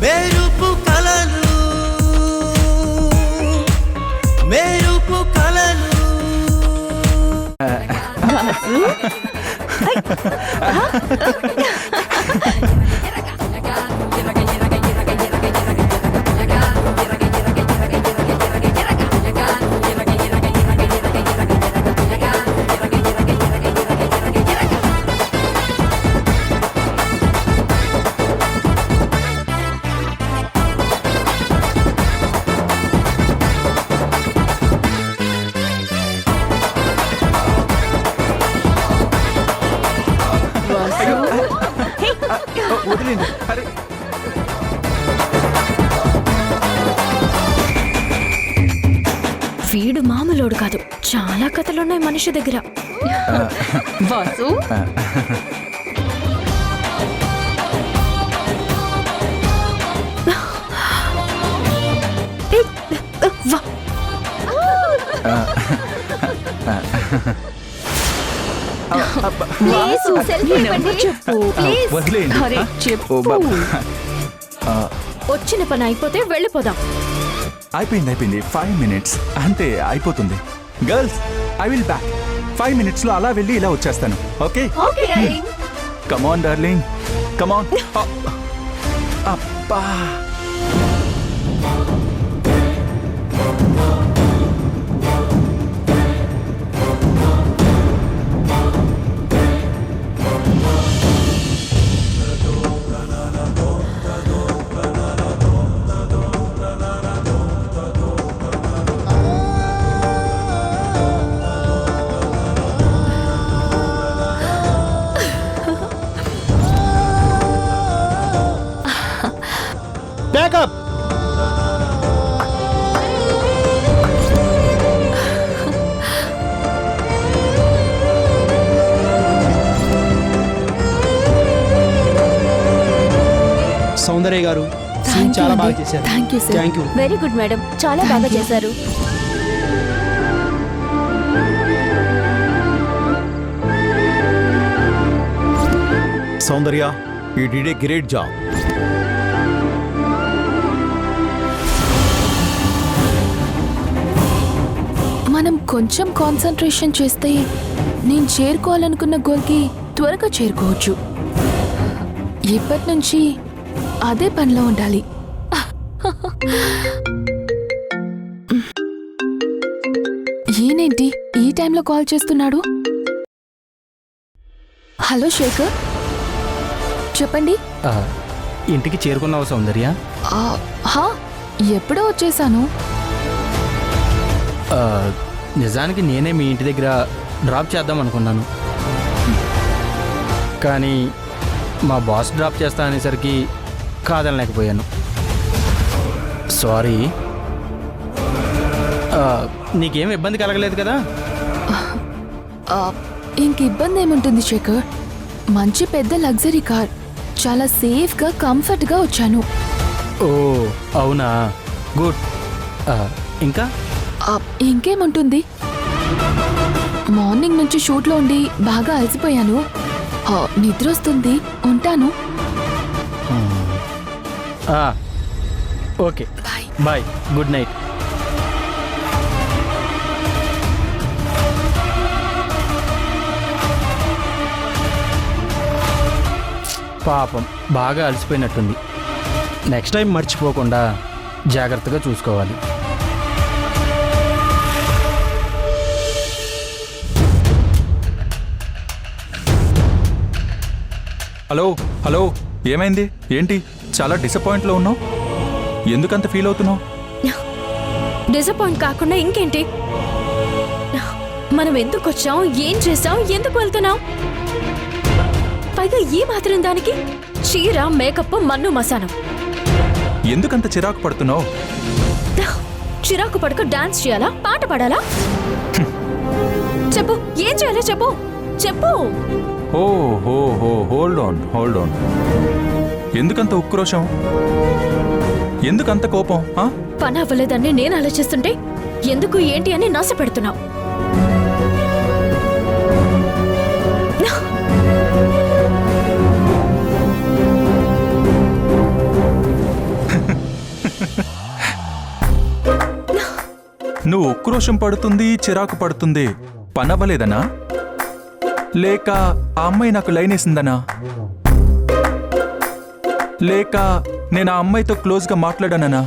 మెరుపు కలలు మెరుపు కలలు వీడు మామూలోడు కాదు, చాలా కథలున్నాయి మనిషి దగ్గర. వాసు వచ్చిన పని అయిపోతే వెళ్ళిపోదాం. అయిపోయింది 5 minutes అంతే అయిపోతుంది. Girls I will back 5 minutes లో అలా వెళ్ళి ఇలా వచ్చేస్తాను. Okay come on darling come on. అబ్బా బ్యాకప్. సౌందర్య గారు చాలా బాగా చేశారు. Thank you. Very good madam, చాలా బాగా చేశారు. Soundarya you did a great job. మనం కొంచెం కాన్సంట్రేషన్ చేస్తే నేను చేరుకోవాలనుకున్న గోల్కి త్వరగా చేరుకోవచ్చు. ఇప్పటి నుంచి అదే పనిలో ఉండాలి. ఈయనేంటి ఈ టైంలో కాల్ చేస్తున్నాడు? హలో శేఖర్, చెప్పండి. ఇంటికి చేరుకున్నావు సౌందర్య? ఎప్పుడో వచ్చేసాను. నిజానికి నేనే మీ ఇంటి దగ్గర డ్రాప్ చేద్దాం అనుకున్నాను, కానీ మా బాస్ డ్రాప్ చేస్తా అనేసరికి కాదనలేకపోయాను. సారీ. నీకేం ఇబ్బంది కలగలేదు కదా? ఇంక ఇబ్బంది ఏముంటుంది శేఖర్, మంచి పెద్ద లగ్జరీ కార్, చాలా సేఫ్గా కంఫర్ట్గా వచ్చాను. ఓ అవునా, గుడ్. ఇంకా ఇంకేముంటుంది, మార్నింగ్ నుంచి షూట్లో ఉండి బాగా అలసిపోయాను, నిద్ర వస్తుంది, ఉంటాను. Okay bye, good night. పాపం బాగా అలసిపోయినట్టుంది. నెక్స్ట్ టైం మర్చిపోకుండా జాగ్రత్తగా చూసుకోవాలి. హలో హలో ఏమైంది? ఏంటి చాలా డిసప్పాయింట్లో ఉన్నావు? ఎందుకంత ఫీల్ అవుతున్నావు? డిసప్పాయింట్ కాకుండా ఇంకేంటి? మనం ఎందుకు వచ్చాం, ఏం చేసాం, ఎందుకు వెళ్తున్నాం? పైగా ఈ మాత్రం దానికి చీర, మేకప్, మన్ను మసానం. ఎందుకంత చిరాకు పడుతున్నావు? చిరాకు పడుకు డాన్స్ చేయాలా, పాట పాడాలా? చెప్పు, ఏం చేయాలో చెప్పు చెప్పు. Hold on. ఎందుకంత ఉక్రోషం, ఎందుకంత కోపం? పని అవ్వలేదని నేను ఆలోచిస్తుంటే ఎందుకు ఏంటి అని నాశ పెడుతున్నావు. నువ్వు ఉక్రోషం పడుతుంది చిరాకు పడుతుంది పనవ్వలేదనా లేక ఆ అమ్మాయి నాకు లైన్ వేసిందనా లేక నేను ఆ అమ్మాయితో క్లోజ్గా మాట్లాడాననా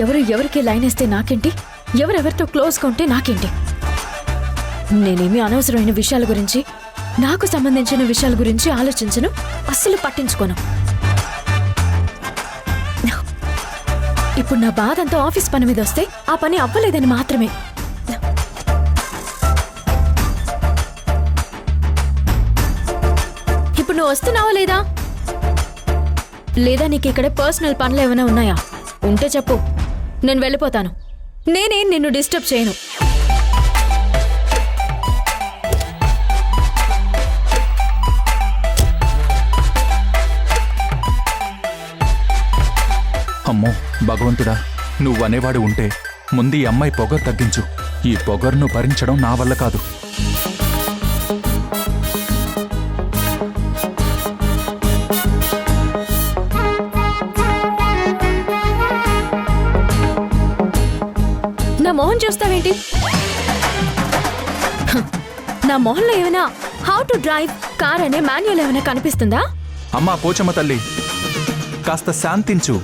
ఎవరు ఎవరికి లైన్ వేస్తే నాకేంటి, ఎవరెవరితో క్లోజ్గా ఉంటే నాకేంటి? నేనేమి అనవసరమైన విషయాల గురించి, నాకు సంబంధించిన విషయాల గురించి ఆలోచించను, అస్సలు పట్టించుకోను. ఇప్పుడు నా బాధ అంతా ఆఫీస్ పని మీద వస్తే ఆ పని అవ్వలేదని మాత్రమే. ఇప్పుడు నువ్వు వస్తున్నావా లేదా? లేదా నీకు ఇక్కడ పర్సనల్ పనులు ఏమైనా ఉన్నాయా? ఉంటే చెప్పు, నేను వెళ్ళిపోతాను. నేనేం నిన్ను డిస్టర్బ్ చేయను. అమ్మో భగవంతుడా, నువ్వనేవాడు ఉంటే ముందు ఈ అమ్మాయి పొగరు తగ్గించు. ఈ పొగరును భరించడం నా వల్ల కాదు. నా మొహం చూస్తావేంటి? నా మొహంలో ఏమైనా హౌ టు డ్రైవ్ కార్ అనే మాన్యువల్ ఏమైనా కనిపిస్తుందా? అమ్మా పోచమ్మ తల్లి, కాస్త శాంతించు.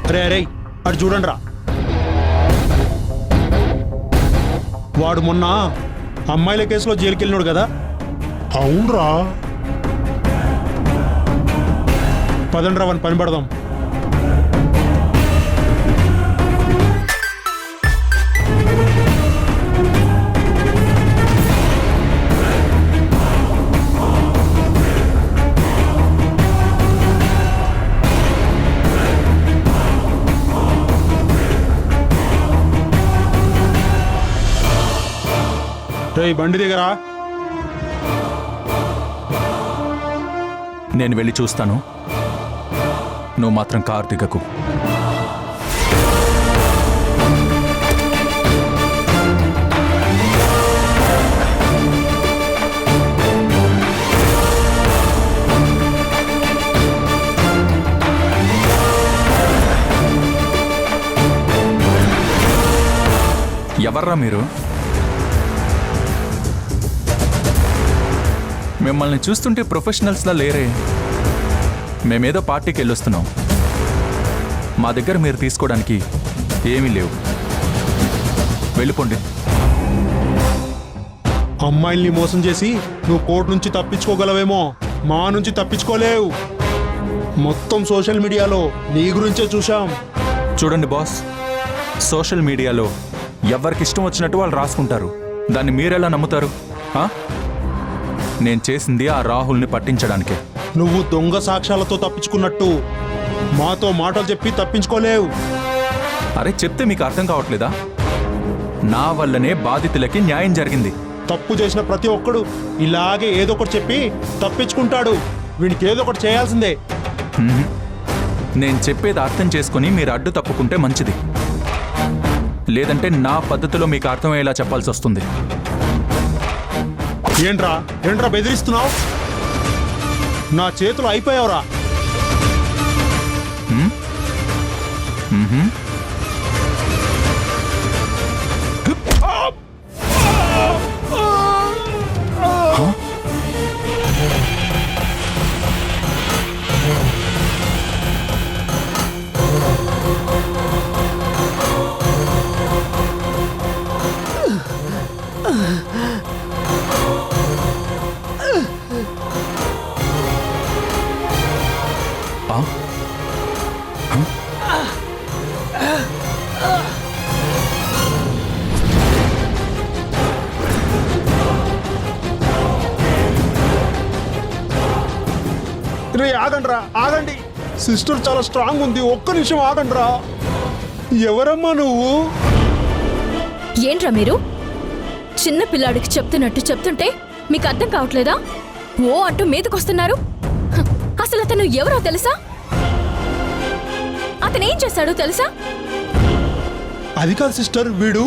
అరే అరే అటు చూడండి రా. వాడు మొన్న అమ్మాయిల కేసులో జైలుకి వెళ్ళినాడు కదా. అవునరా, పదండ్రా వాని పని పడదాం. రేయ్ బండి దిగరా. నేను వెళ్ళి చూస్తాను, నువ్వు మాత్రం కారు దిగకు. ఎవర్రా మీరు? మిమ్మల్ని చూస్తుంటే ప్రొఫెషనల్స్లా లేరే. మేమేదో పార్టీకి వెళ్ళొస్తున్నాం. మా దగ్గర మీరు తీసుకోవడానికి ఏమీ లేవు. వెళ్ళిపోండి. అమ్మాయిల్ని మోసం చేసి నువ్వు కోర్టు నుంచి తప్పించుకోగలవేమో, మా నుంచి తప్పించుకోలేవు. మొత్తం సోషల్ మీడియాలో నీ గురించే చూశాం. చూడండి బాస్, సోషల్ మీడియాలో ఎవరికి ఇష్టం వచ్చినట్టు వాళ్ళు రాసుకుంటారు. దాన్ని మీరెలా నమ్ముతారు? నేను చేసింది ఆ రాహుల్ని పట్టించడానికే. నువ్వు దొంగ సాక్ష్యాలతో తప్పించుకున్నట్టు మాతో మాటలు చెప్పి తప్పించుకోలేవు. అరే చెప్తే మీకు అర్థం కావట్లేదా? నా వల్లనే బాధితులకి న్యాయం జరిగింది. తప్పు చేసిన ప్రతి ఒక్కడు ఇలాగే ఏదో ఒకటి చెప్పి తప్పించుకుంటాడు. వీనికి ఏదో ఒకటి చేయాల్సిందే. నేను చెప్పేది అర్థం చేసుకుని మీరు అడ్డు తప్పుకుంటే మంచిది. లేదంటే నా పద్ధతిలో మీకు అర్థమయ్యేలా చెప్పాల్సి వస్తుంది. ఏంట్రా ఏంట్రా బెదిరిస్తున్నావు? నా చేతులు అయిపోయావురా. రే ఆగండ్రా, ఆగండి. సిస్టర్ చాలా స్ట్రాంగ్ ఉంది, ఒక్క నిమిషం ఆగండ్రా. ఎవరమ్మా నువ్వు? ఏంట్రా మీరు చిన్న పిల్లాడికి చెప్తున్నట్టు చెప్తుంటే మీకు అర్థం కావట్లేదా? ఓ అంటూ మీదకొస్తున్నారు. హ, అసలు అతను ఎవరో తెలుసా? అతను ఏం చేశాడో తెలుసా? అది కాదు సిస్టర్, వీడు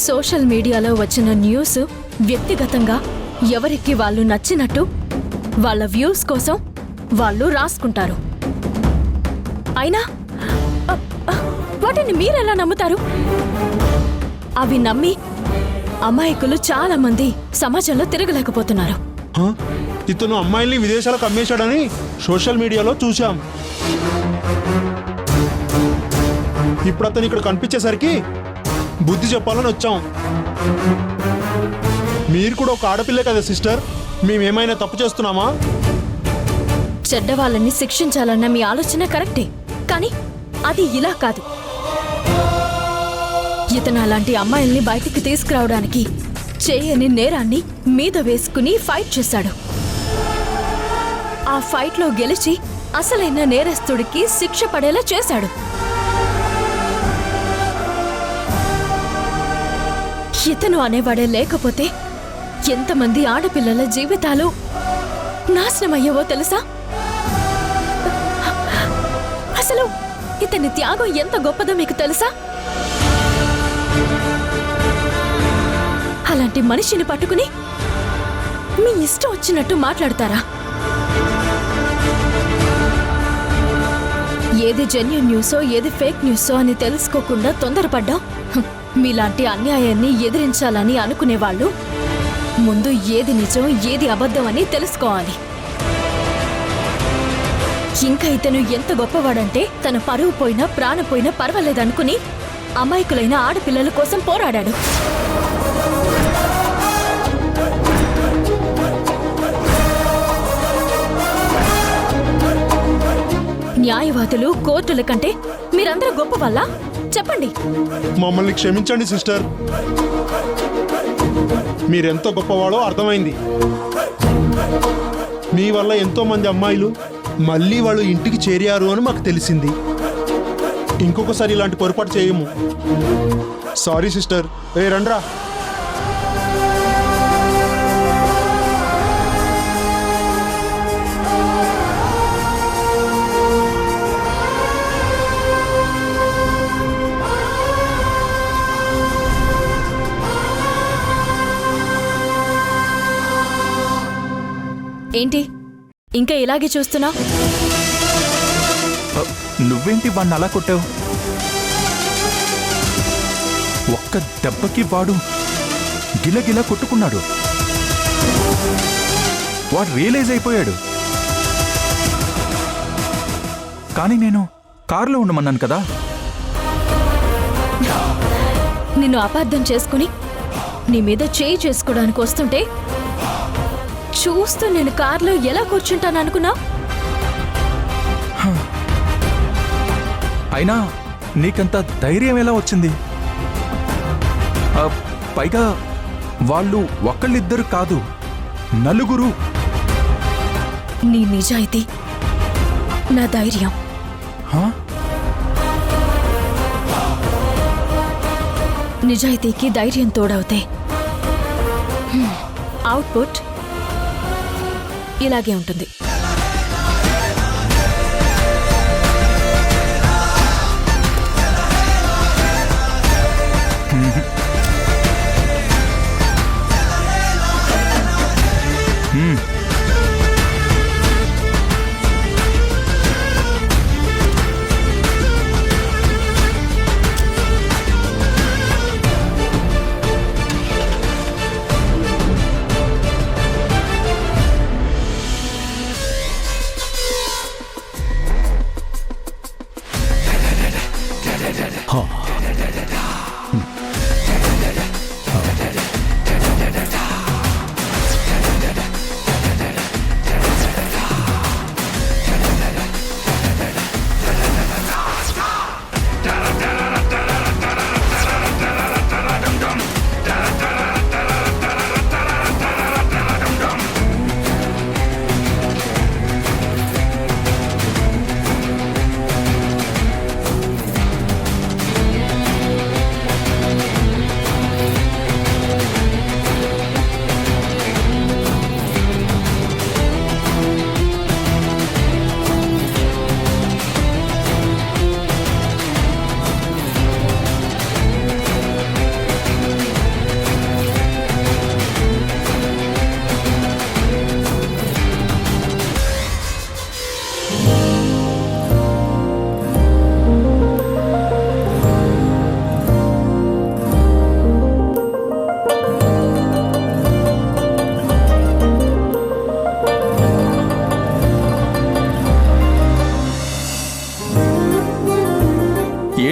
సోషల్ మీడియాలో వచ్చిన న్యూస్ వ్యక్తిగతంగా ఎవరికి వాళ్ళు నచ్చినట్టు వాళ్ళ వ్యూస్ కోసం వాళ్ళు రాసుకుంటారు. అయినా వాటిని మీరెలా నమ్ముతారు? అవి నమ్మి అమాయకులు చాలా మంది సమాజంలో తిరగలేకపోతున్నారు. హ? ఇతను అమ్మాయిల్ని విదేశాలకు అమ్మేశాడని సోషల్ మీడియాలో చూశాం. ఇప్పుడు అతను ఇక్కడ కనిపించేసరికి బుద్ధి చెప్పాలని వచ్చాం. మీరు కూడా ఒక ఆడపిల్లే కదా సిస్టర్, మేమేమైనా తప్పు చేస్తున్నామా? చెడ్డవాళ్ళని శిక్షించాలన్న మీ ఆలోచన కరెక్టే, కానీ అది ఇలా కాదు. ఇతను అలాంటి అమ్మాయిల్ని బయటికి తీసుకురావడానికి చేయని నేరాన్ని మీద వేసుకుని ఫైట్ చేశాడు. ఆ ఫైట్లో గెలిచి అసలైన నేరస్తుడికి శిక్ష పడేలా చేశాడు. ఇతను అనేవాడే లేకపోతే ఎంతమంది ఆడపిల్లల జీవితాలు నాశనమయ్యేవో తెలుసా? అసలు ఇతని త్యాగం ఎంత గొప్పదో మీకు తెలుసా? అలాంటి మనిషిని పట్టుకుని మీ ఇష్టం వచ్చినట్టు మాట్లాడతారా? ఏది జెన్యూన్ న్యూసో ఏది ఫేక్ న్యూసో అని తెలుసుకోకుండా తొందరపడ్డాం. మీలాంటి అన్యాయాన్ని ఎదిరించాలని అనుకునేవాళ్ళు ముందు ఏది నిజం ఏది అబద్ధం అని తెలుసుకోవాలి. ఇంకా ఇతను ఎంత గొప్పవాడంటే తన పరువు పోయినా ప్రాణం పోయినా పర్వాలేదనుకుని అమాయకులైన ఆడపిల్లల కోసం పోరాడాడు. న్యాయవాదులు కోర్టుల కంటే మీరందరూ గొప్ప వల్ల చెప్పండి. మమ్మల్ని క్షమించండి సిస్టర్, మీరెంతో గొప్పవాడో అర్థమైంది. మీ వల్ల ఎంతో మంది అమ్మాయిలు మళ్ళీ వాళ్ళు ఇంటికి చేరారు అని మాకు తెలిసింది. ఇంకొకసారి ఇలాంటి పొరపాటు చేయము. Sorry sister. రండ్రా. ఏంటి ఇంకా ఇలాగే చూస్తున్నా? నువ్వేంటి వాడిని అలా కొట్టావు? ఒక్క దెబ్బకి వాడు గిలగిలా కొట్టుకున్నాడు. వాడు రియలైజ్ అయిపోయాడు. కానీ నేను కారులో ఉండమన్నాను కదా. నిన్ను అపార్థం చేసుకుని నీ మీద చేయి చేసుకోవడానికి వస్తుంటే చూస్తూ నేను కార్లో ఎలా కూర్చుంటాను అనుకున్నా? అయినా నీకంత ధైర్యం ఎలా వచ్చింది? పైగా వాళ్ళు ఒకళ్ళిద్దరు కాదు, నలుగురు. నీ నిజాయితీ నా ధైర్యం. నిజాయితీకి ధైర్యం తోడవుతే అవుట్పుట్ ఇలాగే ఉంటుంది.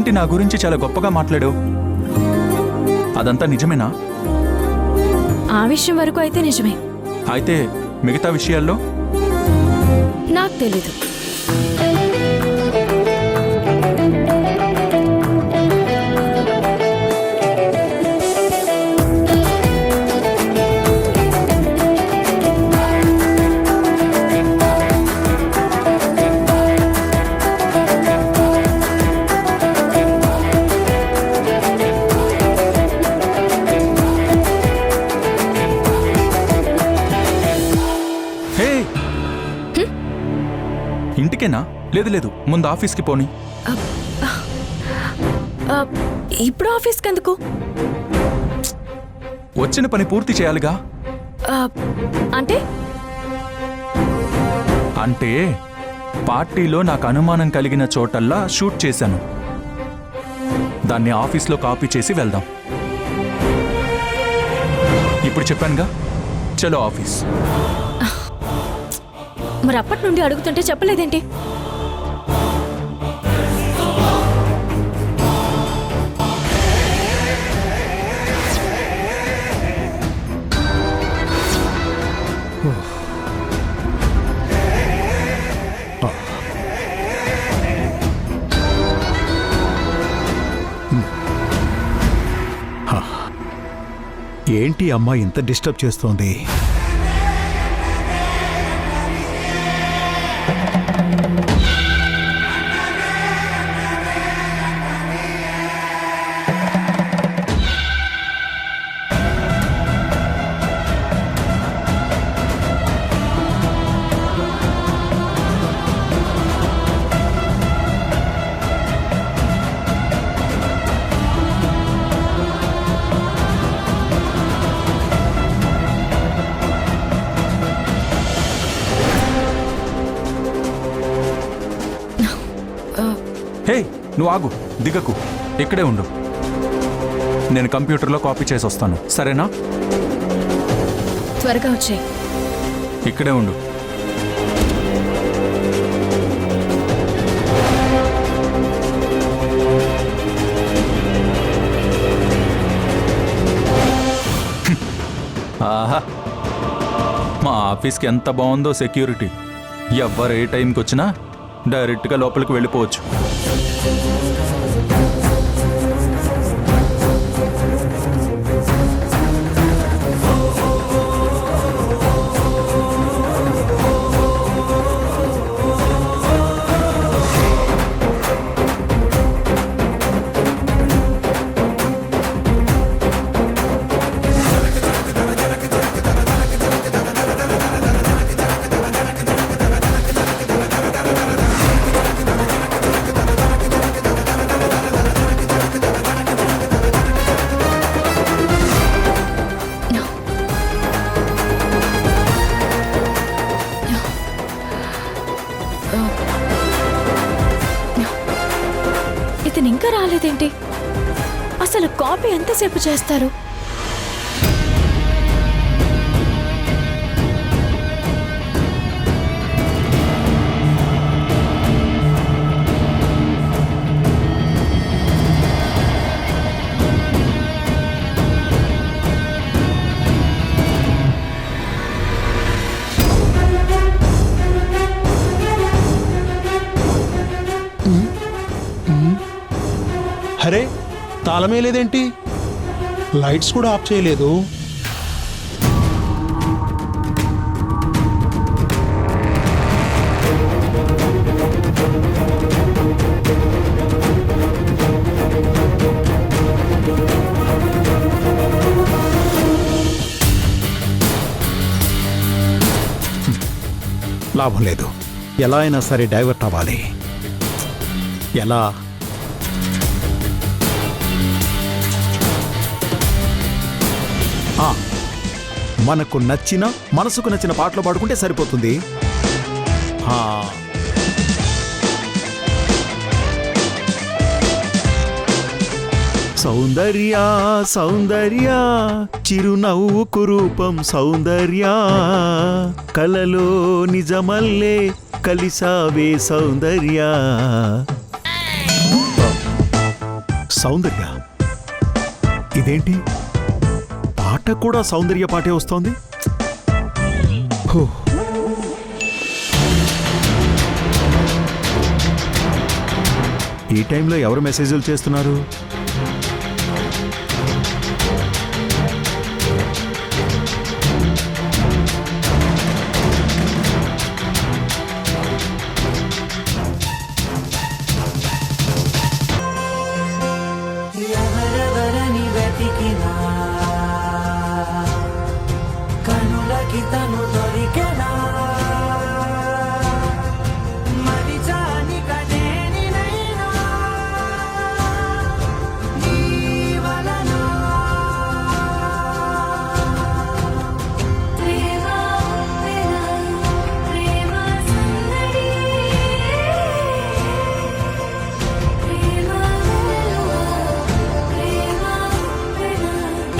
ఏంటి నా గురించి చాలా గొప్పగా మాట్లాడావు? అదంతా నిజమేనా? ఆ విషయం వరకు అయితే నిజమే. అయితే మిగతా విషయాల్లో నాకు తెలీదు. హే, ఇంటికేనా? లేదు ముందు ఆఫీస్కి పోని. ఆ, ఇప్పుడు ఆఫీస్కి ఎందుకు? వచ్చిన పని పూర్తి చేయాలిగా. ఆ, అంటే అంటే పార్టీలో నాకు అనుమానం కలిగిన చోటల్లా షూట్ చేశాను. దాన్ని ఆఫీస్లో కాపీ చేసి వెళ్దాం. ఇప్పుడు చెప్పానుగా, చలో ఆఫీస్. మరి అప్పటి నుండి అడుగుతుంటే చెప్పలేదేంటి? ఏంటి అమ్మ ఇంత డిస్టర్బ్ చేస్తోంది? హే, నువ్వు ఆగు, దిగకు, ఇక్కడే ఉండు. నేను కంప్యూటర్లో కాపీ చేసి వస్తాను, సరేనా? త్వరగా వచ్చేయ్. ఇక్కడే ఉండు. ఆహా, మా ఆఫీస్కి ఎంత బాగుందో సెక్యూరిటీ. ఎవ్వరు ఏ టైంకి వచ్చినా డైరెక్ట్గా లోపలికి వెళ్ళిపోవచ్చు. ఇతను ఇంకా రాలేదేంటి? అసలు కాపీ ఎంతసేపు చేస్తారు? అరే, తాళమే లేదేంటి? లైట్స్ కూడా ఆఫ్ చేయలేదు. లాభం లేదు. ఎలా అయినా సరే డైవర్ట్ అవ్వాలి. ఎలా? మనకు నచ్చిన, మనసుకు నచ్చిన పాటలు పాడుకుంటే సరిపోతుంది. సౌందర్య సౌందర్య చిరునవ్వు కురూపం సౌందర్య, కలలో నిజమల్లే కలిసావే సౌందర్య. సౌందర్య ఇదేంటి పాట కూడా సౌందర్య పాటే వస్తోంది హో. ఈ టైంలో ఎవరు మెసేజ్లు చేస్తున్నారు?